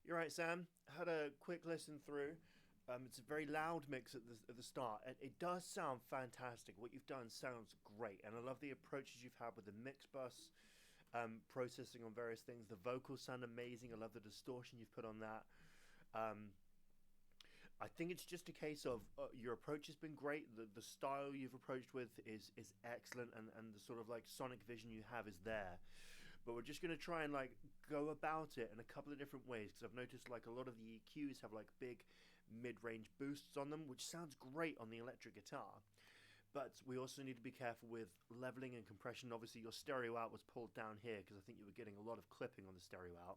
You're right, Sam. Had a quick listen through. It's a very loud mix at the start. It does sound fantastic. What you've done sounds great, and I love the approaches you've had with the mix bus processing on various things. The vocals sound amazing. I love the distortion you've put on that. Um, I think it's just a case of your approach has been great. The style you've approached with is excellent, and the sort of like sonic vision you have is there. But we're just going to try and like go about it in a couple of different ways, because I've noticed like a lot of the EQs have like big mid-range boosts on them, which sounds great on the electric guitar. But we also need to be careful with leveling and compression. Obviously, your stereo out was pulled down here because I think you were getting a lot of clipping on the stereo out.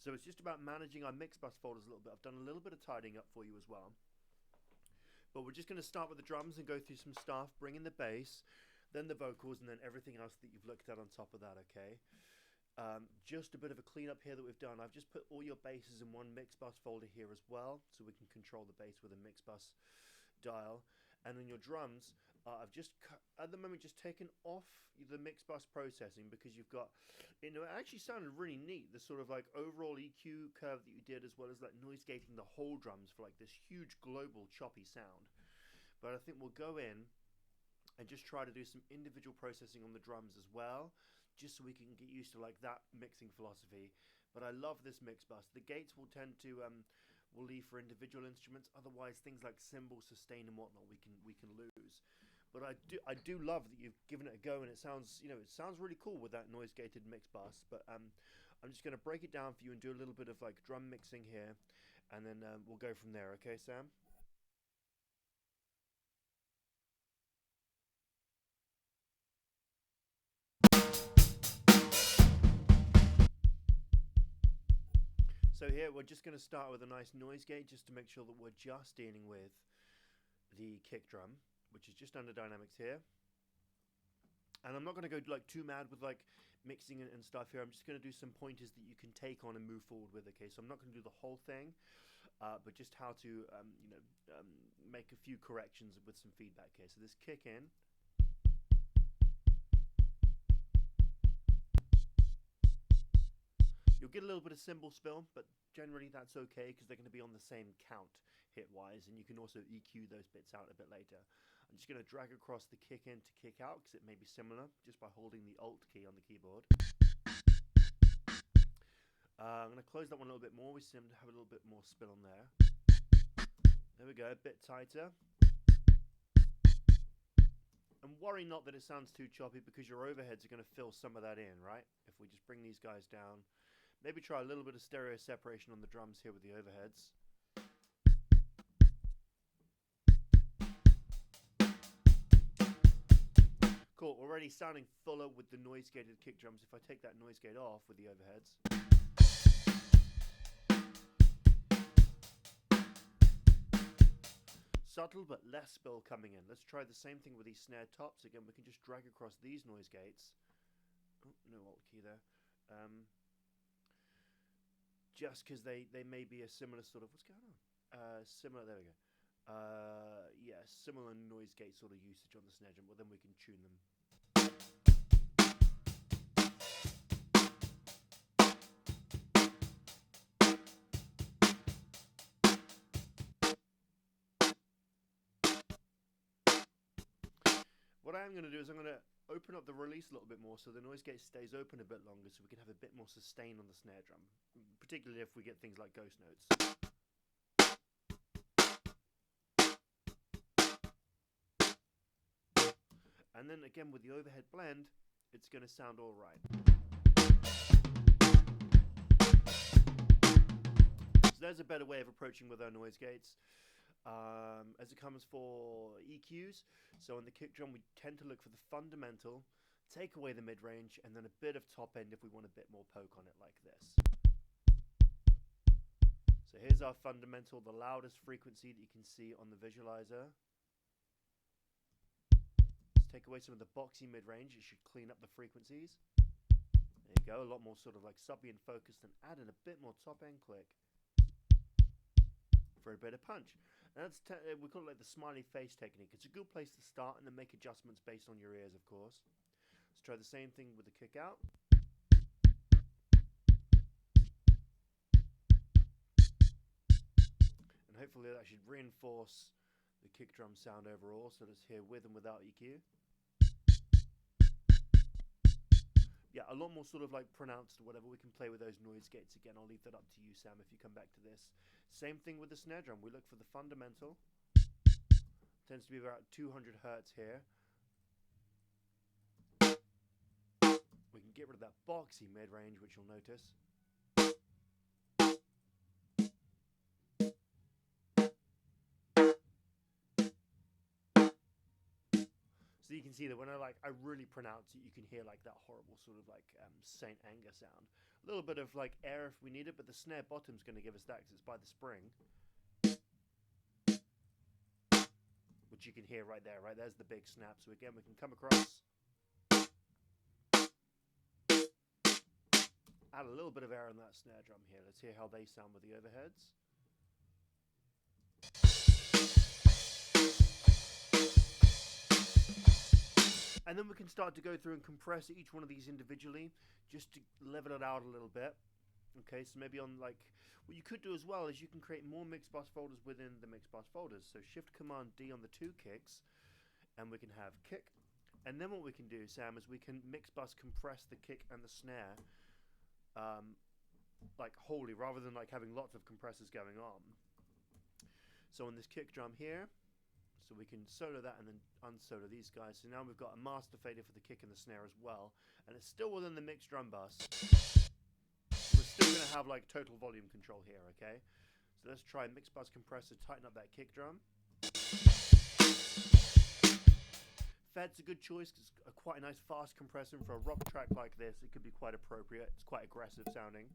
So it's just about managing our mix bus folders a little bit. I've done a little bit of tidying up for you as well. But we're just going to start with the drums and go through some stuff, bring in the bass, then the vocals, and then everything else that you've looked at on top of that, okay? Just a bit of a cleanup here that we've done. I've just put all your basses in one mix bus folder here as well, so we can control the bass with a mix bus dial. And then your drums, I've just at the moment just taken off the mix bus processing, because you've got, it actually sounded really neat, the sort of like overall EQ curve that you did, as well as like noise gating the whole drums for like this huge global choppy sound. But I think we'll go in and just try to do some individual processing on the drums as well, just so we can get used to like that mixing philosophy. But I love this mix bus. The gates will tend to we'll leave for individual instruments. Otherwise, things like cymbals, sustain, and whatnot, we can lose. But I do love that you've given it a go, and it sounds, it sounds really cool with that noise gated mix bus. But I'm just going to break it down for you and do a little bit of like drum mixing here, and then we'll go from there. Okay, Sam? So here we're just going to start with a nice noise gate, just to make sure that we're just dealing with the kick drum, which is just under dynamics here. And I'm not going to go like too mad with like mixing and stuff here. I'm just going to do some pointers that you can take on and move forward with. Okay, so I'm not going to do the whole thing, but just how to make a few corrections with some feedback here. So this kick in. You'll get a little bit of cymbal spill, but generally that's okay, because they're going to be on the same count hit-wise, and you can also EQ those bits out a bit later. I'm just going to drag across the kick in to kick out, because it may be similar, just by holding the Alt key on the keyboard. I'm going to close that one a little bit more. We seem to have a little bit more spill on there. There we go, a bit tighter. And worry not that it sounds too choppy, because your overheads are going to fill some of that in, right? If we just bring these guys down, maybe try a little bit of stereo separation on the drums here with the overheads. Cool, already sounding fuller with the noise gated kick drums. If I take that noise gate off with the overheads. Subtle but less spill coming in. Let's try the same thing with these snare tops. Again, we can just drag across these noise gates. Oh, no Alt key there. Just because they may be a similar sort of, what's going on? Similar, there we go. Yeah, similar noise gate sort of usage on the snare drum, but then we can tune them. What I am going to do is I'm going to open up the release a little bit more, so the noise gate stays open a bit longer, so we can have a bit more sustain on the snare drum, particularly if we get things like ghost notes. And then again with the overhead blend, it's going to sound all right. So there's a better way of approaching with our noise gates. As it comes for EQs, so on the kick drum we tend to look for the fundamental, take away the mid-range, and then a bit of top end if we want a bit more poke on it, like this. So here's our fundamental, the loudest frequency that you can see on the visualizer. Let's take away some of the boxy mid-range. It should clean up the frequencies. There you go, a lot more sort of like subby and focused, and add in a bit more top end click for a bit of punch. And that's we call it like the smiley face technique. It's a good place to start, and then make adjustments based on your ears, of course. Let's try the same thing with the kick out. hopefully that should reinforce the kick drum sound overall, so let's hear with and without EQ. Yeah, a lot more sort of like pronounced or whatever. We can play with those noise gates again. I'll leave that up to you, Sam, if you come back to this. Same thing with the snare drum. We look for the fundamental. Tends to be about 200 hertz here. We can get rid of that boxy mid-range, which you'll notice. So you can see that when I really pronounce it, you can hear like that horrible sort of like Saint Anger sound. A little bit of like air if we need it, but the snare bottom's going to give us that because it's by the spring. Which you can hear right there, right? There's the big snap. So again, we can come across. Add a little bit of air on that snare drum here. Let's hear how they sound with the overheads. And then we can start to go through and compress each one of these individually, just to level it out a little bit. Okay, so maybe on like, what you could do as well is you can create more mix bus folders within the mix bus folders. So Shift Command D on the 2 kicks, and we can have kick. And then what we can do, Sam, is we can mix bus compress the kick and the snare, like wholly, rather than like having lots of compressors going on. So on this kick drum here, so we can solo that and then unsolo these guys. So now we've got a master fader for the kick and the snare as well, and it's still within the mixed drum bus. We're still going to have like total volume control here, okay? So let's try mix bus compressor, tighten up that kick drum. Fed's a good choice because it's quite a nice fast compressor, and for a rock track like this, it could be quite appropriate. It's quite aggressive sounding.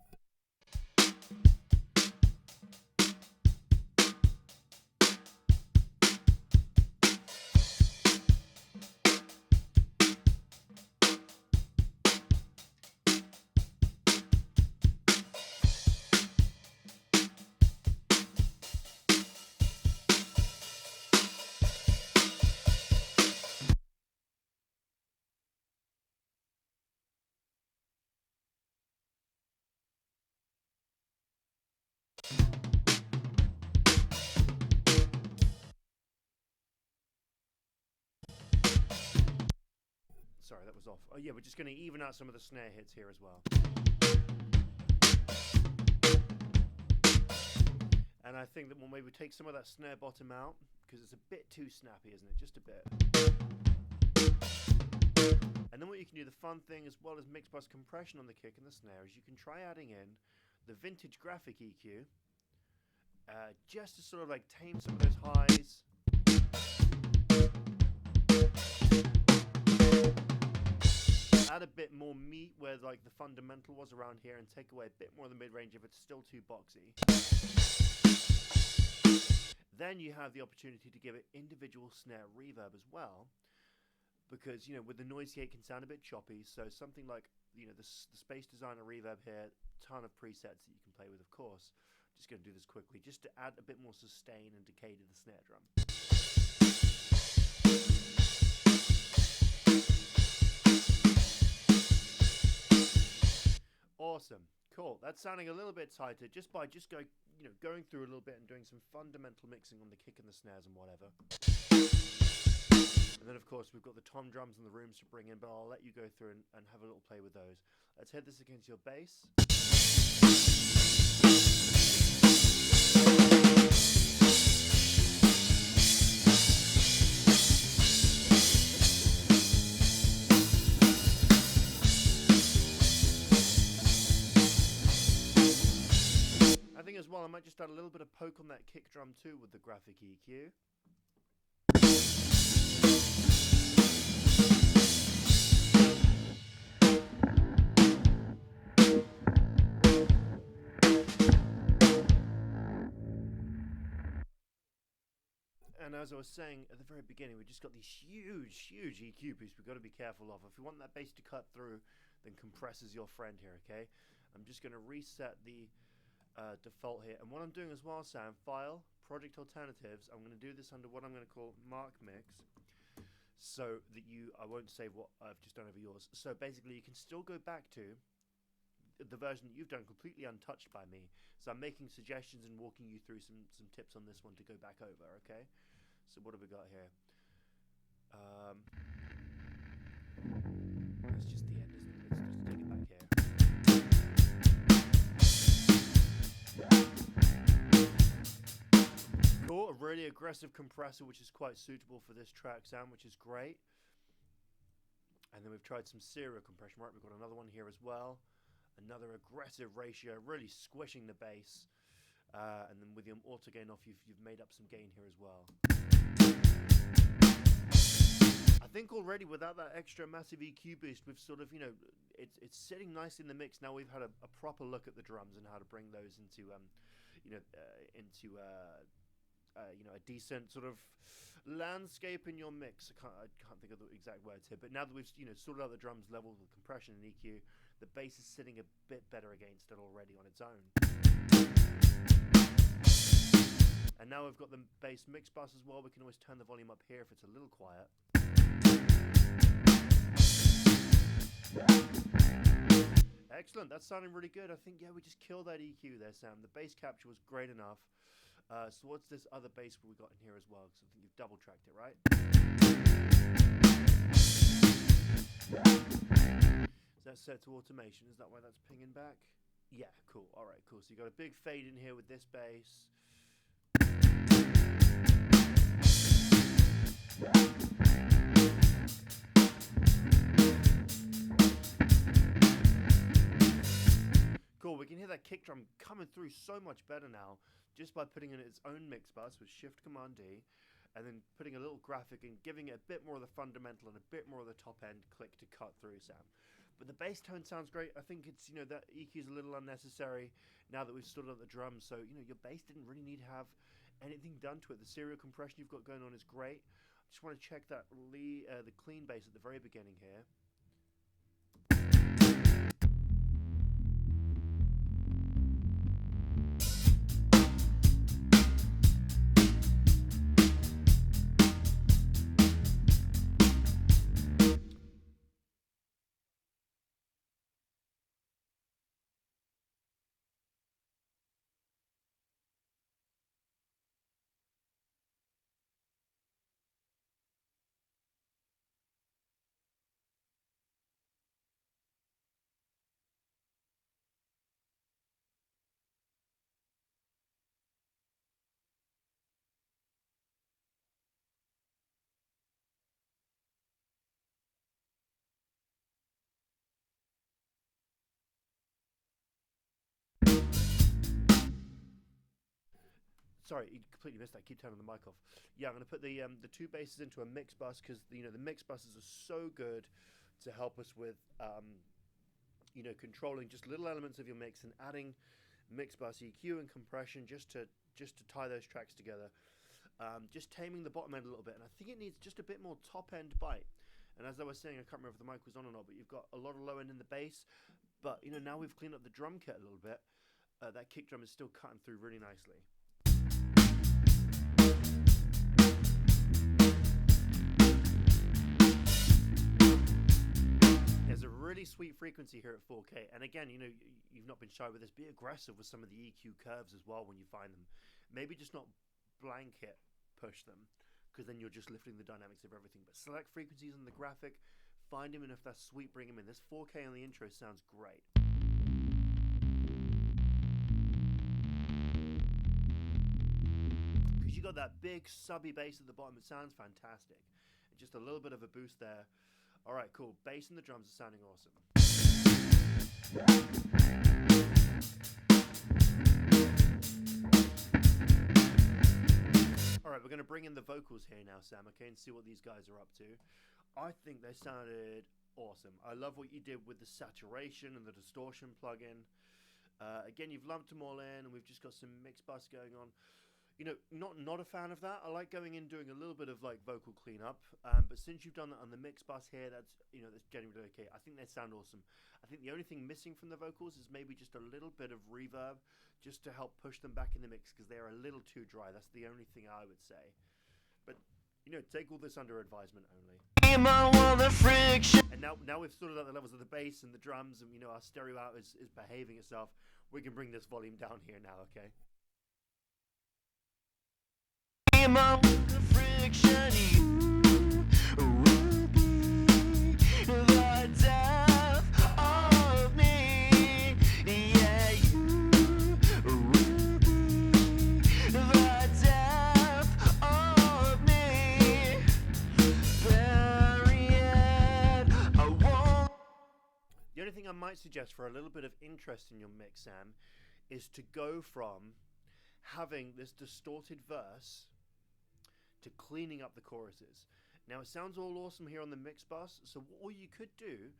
Sorry, that was off. Oh yeah, we're just going to even out some of the snare hits here as well. And I think that we'll maybe take some of that snare bottom out, because it's a bit too snappy, isn't it? Just a bit. And then what you can do, the fun thing as well as mix bus compression on the kick and the snare, is you can try adding in the vintage graphic EQ, just to sort of like tame some of those highs. Add a bit more meat where like the fundamental was around here, and take away a bit more of the mid-range if it's still too boxy. Then you have the opportunity to give it individual snare reverb as well, because, you know, with the noise gate can sound a bit choppy, so something like, you know, the Space Designer reverb here, ton of presets that you can play with, of course. Just going to do this quickly, just to add a bit more sustain and decay to the snare drum. Awesome, cool. That's sounding a little bit tighter just by going through a little bit and doing some fundamental mixing on the kick and the snares and whatever. And then of course we've got the tom drums and the rooms to bring in, but I'll let you go through and have a little play with those. Let's hit this against your bass. I think as well I might just add a little bit of poke on that kick drum too with the graphic EQ. And as I was saying at the very beginning, we just got these huge EQ boosts we've got to be careful of. If we want that bass to cut through, then compressor's your friend here, okay? I'm just going to reset the default here. And what I'm doing as well, Sam, File, Project Alternatives, I'm going to do this under what I'm going to call Mark Mix, so that I won't save what I've just done over yours. So basically you can still go back to the version that you've done completely untouched by me. So I'm making suggestions and walking you through some tips on this one to go back over. Okay. So what have we got here? That's just the end, isn't it? Let's just take it back here. Cool, a really aggressive compressor, which is quite suitable for this track sound, which is great. And then we've tried some serial compression, right? We've got another one here as well. Another aggressive ratio, really squishing the bass. And then with the auto gain off, you've made up some gain here as well. I think already without that extra massive EQ boost, we've sort of, it's sitting nice in the mix. Now we've had a proper look at the drums and how to bring those into, a decent sort of landscape in your mix. I can't think of the exact words here, but now that we've sorted out the drums, leveled with compression and EQ, the bass is sitting a bit better against it already on its own. And now we've got the bass mix bus as well. We can always turn the volume up here if it's a little quiet. Excellent, that's sounding really good. I think, we just killed that EQ there, Sam. The bass capture was great enough. So what's this other bass we got in here as well? Because I think you've double tracked it, right? Is that set to automation? Is that why that's pinging back? Yeah, cool. All right, cool. So you got a big fade in here with this bass. Cool, we can hear that kick drum coming through so much better now just by putting in its own mix bus with Shift Command D and then putting a little graphic and giving it a bit more of the fundamental and a bit more of the top end click to cut through, Sam. But the bass tone sounds great. I think it's, that EQ is a little unnecessary now that we've sorted out the drums. So, your bass didn't really need to have anything done to it. The serial compression you've got going on is great. I just want to check that the clean bass at the very beginning here. Sorry, you completely missed that. Keep turning the mic off. Yeah, I'm going to put the two basses into a mix bus because the mix buses are so good to help us with controlling just little elements of your mix and adding mix bus EQ and compression just to tie those tracks together. Just taming the bottom end a little bit, and I think it needs just a bit more top end bite. And as I was saying, I can't remember if the mic was on or not, but you've got a lot of low end in the bass. But now we've cleaned up the drum kit a little bit. That kick drum is still cutting through really nicely. There's a really sweet frequency here at 4K, and again, you've not been shy with this. Be aggressive with some of the EQ curves as well when you find them. Maybe just not blanket push them, because then you're just lifting the dynamics of everything. But select frequencies on the graphic, find them, and if that's sweet, bring them in. This 4K on the intro sounds great. Because you got that big subby bass at the bottom, it sounds fantastic. And just a little bit of a boost there. All right, cool. Bass and the drums are sounding awesome. All right, we're going to bring in the vocals here now, Sam, okay, and see what these guys are up to. I think they sounded awesome. I love what you did with the saturation and the distortion plugin. Again, you've lumped them all in, and we've just got some mix bus going on. Not a fan of that. I like going in doing a little bit of like vocal cleanup, but since you've done that on the mix bus here, that's generally okay. I think they sound awesome. I think the only thing missing from the vocals is maybe just a little bit of reverb, just to help push them back in the mix because they are a little too dry. That's the only thing I would say. But take all this under advisement only. And now we've sorted out the levels of the bass and the drums, and our stereo out is behaving itself. We can bring this volume down here now, okay? The only thing I might suggest for a little bit of interest in your mix, Sam, is to go from having this distorted verse to cleaning up the choruses. Now, it sounds all awesome here on the mix bus, so all you could do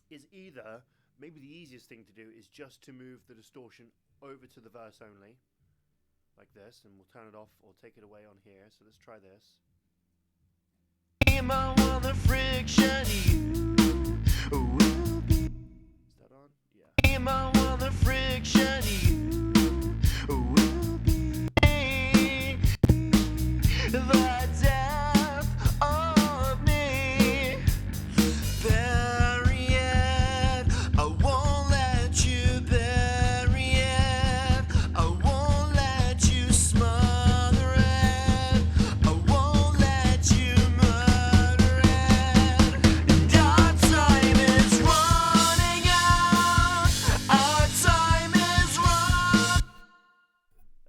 is either, maybe the easiest thing to do is just to move the distortion over to the verse only, like this, and we'll turn it off or take it away on here. So let's try this. Is that on?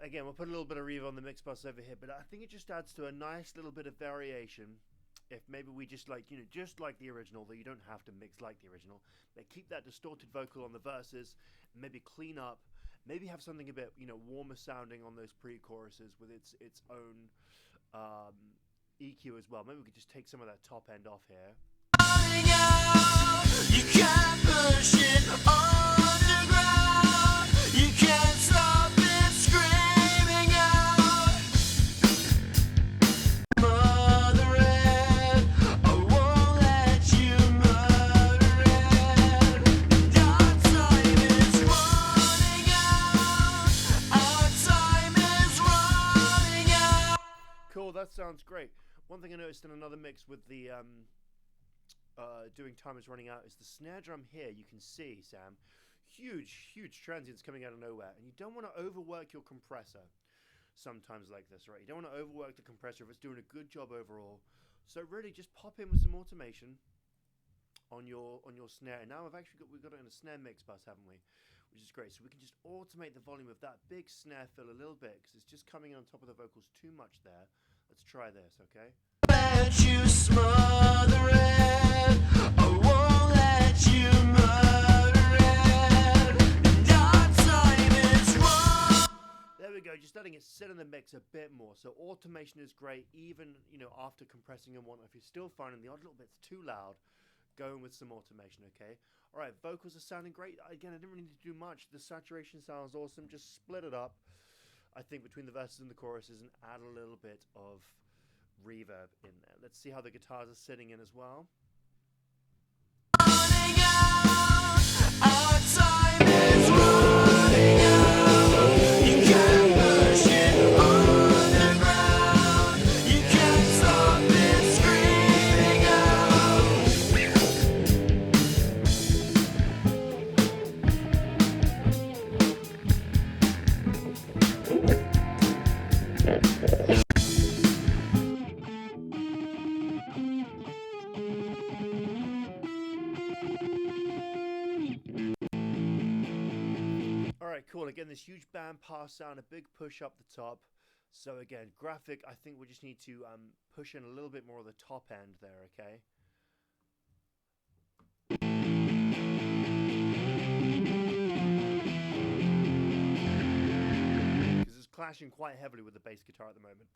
Again, we'll put a little bit of reverb on the mix bus over here, but I think it just adds to a nice little bit of variation. If maybe we just like the original, though you don't have to mix like the original, but keep that distorted vocal on the verses, maybe clean up, maybe have something a bit, warmer sounding on those pre-choruses with its own EQ as well. Maybe we could just take some of that top end off here. You can't push it underground. You can't stop it screaming out. Mother it, I won't let you murder it. Our time is running out. Our time is running out. Cool, that sounds great. One thing I noticed in another mix with the doing Time Is Running Out is the snare drum here. You can see, Sam, huge transients coming out of nowhere, and you don't want to overwork your compressor sometimes like this, right? You don't want to overwork the compressor if it's doing a good job overall. So really just pop in with some automation on your snare. And now we've got it in a snare mix bus, haven't we? Which is great. So we can just automate the volume of that big snare fill a little bit, because it's just coming on top of the vocals too much there. Let's try this, okay? Let you smother it. I won't let you murder it. And our time is wrong. There we go, just letting it sit in the mix a bit more. So automation is great, even after compressing and whatnot. If you're still finding the odd little bits too loud, going with some automation, okay? All right, vocals are sounding great. Again, I didn't really need to do much. The saturation sounds awesome. Just split it up, I think, between the verses and the choruses, and add a little bit of reverb in there. Let's see how the guitars are sitting in as well. Running out, our time is running out. You can't push it underground. You can't stop it screaming Cool. Again, this huge band pass sound, a big push up the top. So again, graphic, I think we just need to push in a little bit more of the top end there, okay? Because it's clashing quite heavily with the bass guitar at the moment.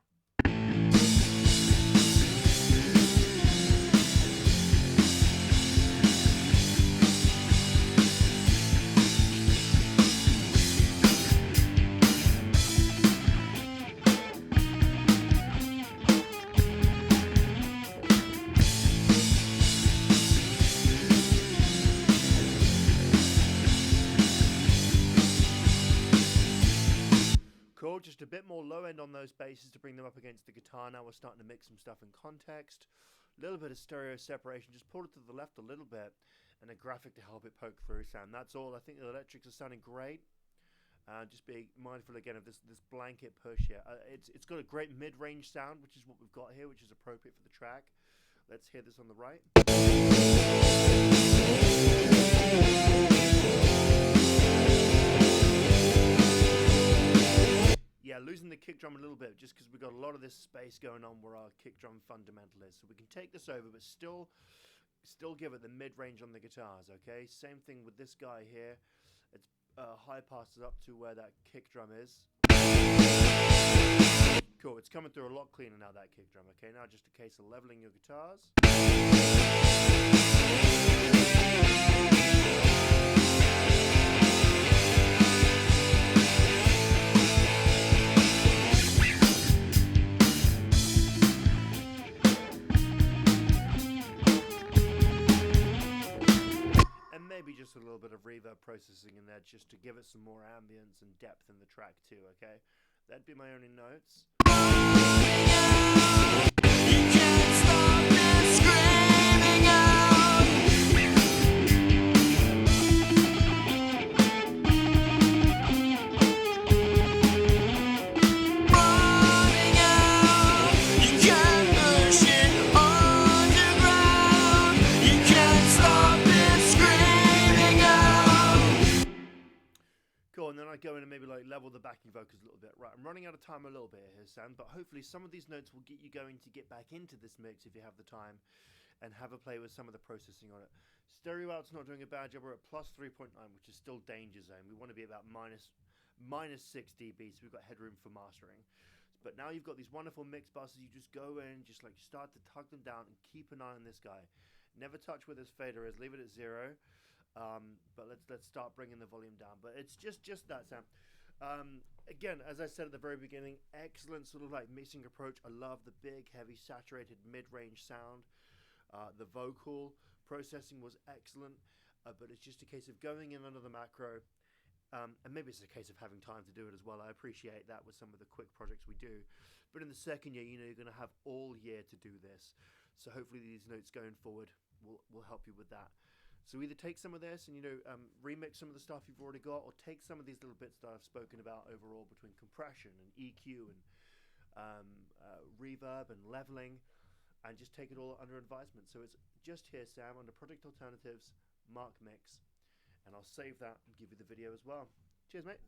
Just a bit more low end on those basses to bring them up against the guitar. Now we're starting to mix some stuff in context. A little bit of stereo separation, just pull it to the left a little bit, and a graphic to help it poke through sound. That's all. I think the electrics are sounding great. Just be mindful again of this blanket push here. It's got a great mid-range sound, which is what we've got here, which is appropriate for the track. Let's hear this on the right. Yeah, losing the kick drum a little bit, just because we've got a lot of this space going on where our kick drum fundamental is. So we can take this over, but still give it the mid-range on the guitars, okay? Same thing with this guy here. It's high passes up to where that kick drum is. Cool, it's coming through a lot cleaner now, that kick drum, okay? Now just a case of leveling your guitars. Maybe just a little bit of reverb processing in there just to give it some more ambience and depth in the track too, okay? That'd be my only notes. You can't stop me screaming out. Running out. You can't push it underground. You can't stop it screaming. Cool, and then I go in and maybe like level the backing vocals a little bit. Right, I'm running out of time a little bit here, Sam, but hopefully some of these notes will get you going to get back into this mix if you have the time and have a play with some of the processing on it. Stereo out's not doing a bad job. We're at plus 3.9, which is still danger zone. We want to be about minus 6 dB, so we've got headroom for mastering. But now you've got these wonderful mix buses. You just go in, just like start to tug them down and keep an eye on this guy. Never touch where this fader is. Leave it at 0. But let's start bringing the volume down. But it's just that, Sam. Again, as I said at the very beginning, excellent sort of like mixing approach. I love the big, heavy, saturated mid-range sound. The vocal processing was excellent, but it's just a case of going in under the macro. And maybe it's a case of having time to do it as well. I appreciate that with some of the quick projects we do. But in the second year, you know, you're going to have all year to do this. So hopefully these notes going forward will help you with that. So either take some of this and, you know, remix some of the stuff you've already got, or take some of these little bits that I've spoken about overall between compression and EQ and reverb and leveling, and just take it all under advisement. So it's just here, Sam, under Project Alternatives, Mark Mix, and I'll save that and give you the video as well. Cheers, mate.